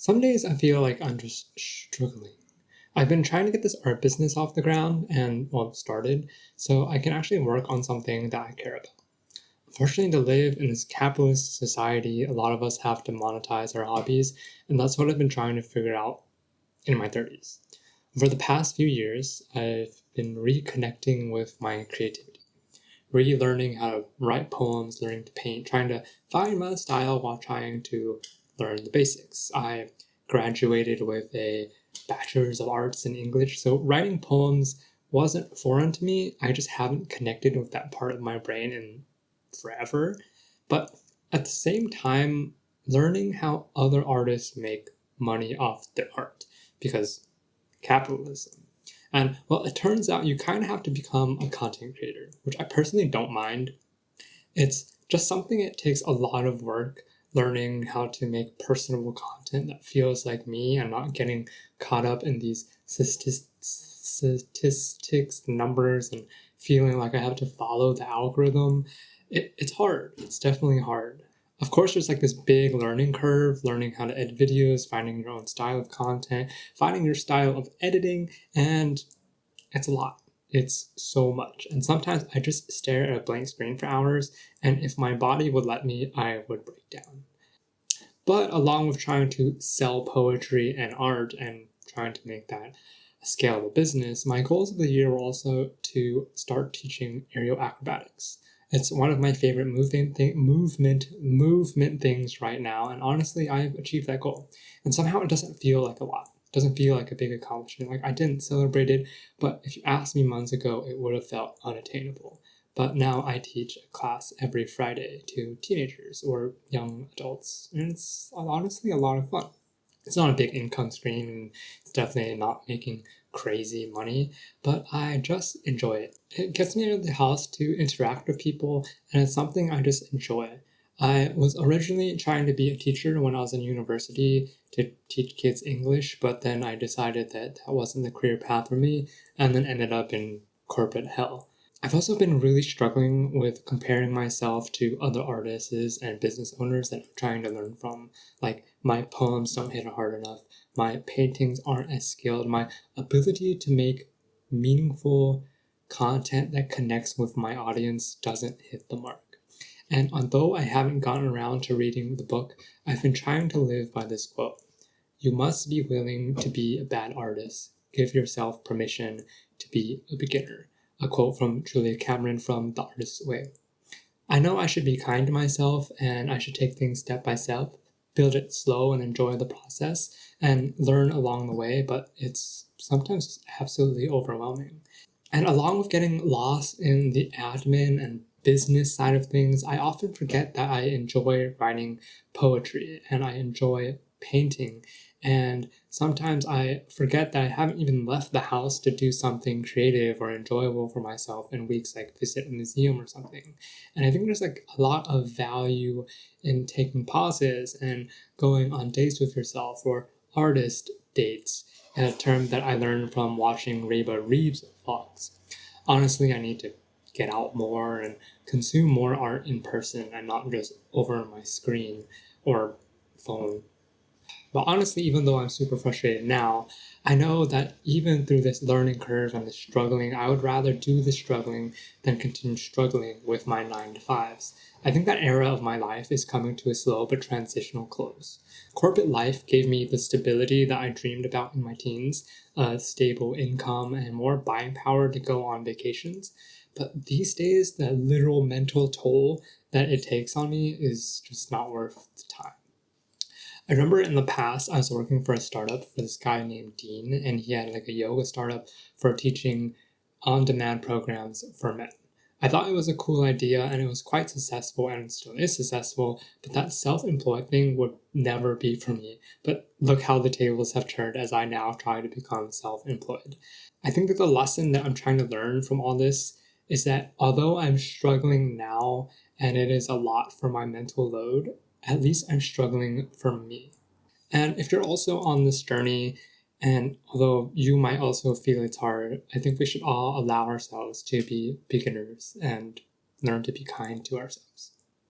Some days I feel like I'm just struggling. I've been trying to get this art business off the ground and, well, started, so I can actually work on something that I care about. Unfortunately, to live in this capitalist society, a lot of us have to monetize our hobbies, and that's what I've been trying to figure out in my 30s. For the past few years, I've been reconnecting with my creativity, relearning how to write poems, learning to paint, trying to find my style while trying to learn the basics. I graduated with a bachelor's of arts in English, so writing poems wasn't foreign to me. I just haven't connected with that part of my brain in forever. But at the same time, learning how other artists make money off their art, because capitalism. And well, it turns out you kind of have to become a content creator, which I personally don't mind. It's just something it takes a lot of work learning how to make personable content that feels like me and not getting caught up in these statistics, numbers, and feeling like I have to follow the algorithm. It's hard. It's definitely hard. Of course, there's like this big learning curve, learning how to edit videos, finding your own style of content, finding your style of editing, and it's a lot. It's so much. And sometimes I just stare at a blank screen for hours, and if my body would let me, I would break down. But along with trying to sell poetry and art and trying to make that a scalable business, my goals of the year were also to start teaching aerial acrobatics. It's one of my favorite movement things right now, and honestly, I've achieved that goal. And somehow it doesn't feel like a lot. It doesn't feel like a big accomplishment. Like I didn't celebrate it, but if you asked me months ago, it would have felt unattainable. But now I teach a class every Friday to teenagers or young adults, and it's honestly a lot of fun. It's not a big income stream, and it's definitely not making crazy money, but I just enjoy it. It gets me out of the house to interact with people, and it's something I just enjoy. I was originally trying to be a teacher when I was in university to teach kids English, but then I decided that that wasn't the career path for me, and then ended up in corporate hell. I've also been really struggling with comparing myself to other artists and business owners that I'm trying to learn from. Like, my poems don't hit hard enough, my paintings aren't as skilled, my ability to make meaningful content that connects with my audience doesn't hit the mark. And although I haven't gotten around to reading the book, I've been trying to live by this quote: you must be willing to be a bad artist. Give yourself permission to be a beginner. A quote from Julia Cameron from The Artist's Way. I know I should be kind to myself and I should take things step by step, build it slow and enjoy the process and learn along the way, but it's sometimes absolutely overwhelming. And along with getting lost in the admin and business side of things, I often forget that I enjoy writing poetry and I enjoy painting. And sometimes I forget that I haven't even left the house to do something creative or enjoyable for myself in weeks, like visit a museum or something. And I think there's like a lot of value in taking pauses and going on dates with yourself or artist dates, a term that I learned from watching Reba Reeves' vlogs. Honestly, I need to get out more and consume more art in person and not just over my screen or phone. But honestly, even though I'm super frustrated now, I know that even through this learning curve and the struggling, I would rather do the struggling than continue struggling with my 9 to 5s. I think that era of my life is coming to a slow but transitional close. Corporate life gave me the stability that I dreamed about in my teens, a stable income, and more buying power to go on vacations. But these days, the literal mental toll that it takes on me is just not worth the time. I remember in the past, I was working for a startup for this guy named Dean, and he had like a yoga startup for teaching on demand programs for men. I thought it was a cool idea and it was quite successful and still is successful, but that self employed thing would never be for me. But look how the tables have turned as I now try to become self employed. I think that the lesson that I'm trying to learn from all this is that although I'm struggling now and it is a lot for my mental load, at least I'm struggling for me. And if you're also on this journey, and although you might also feel it's hard, I think we should all allow ourselves to be beginners and learn to be kind to ourselves.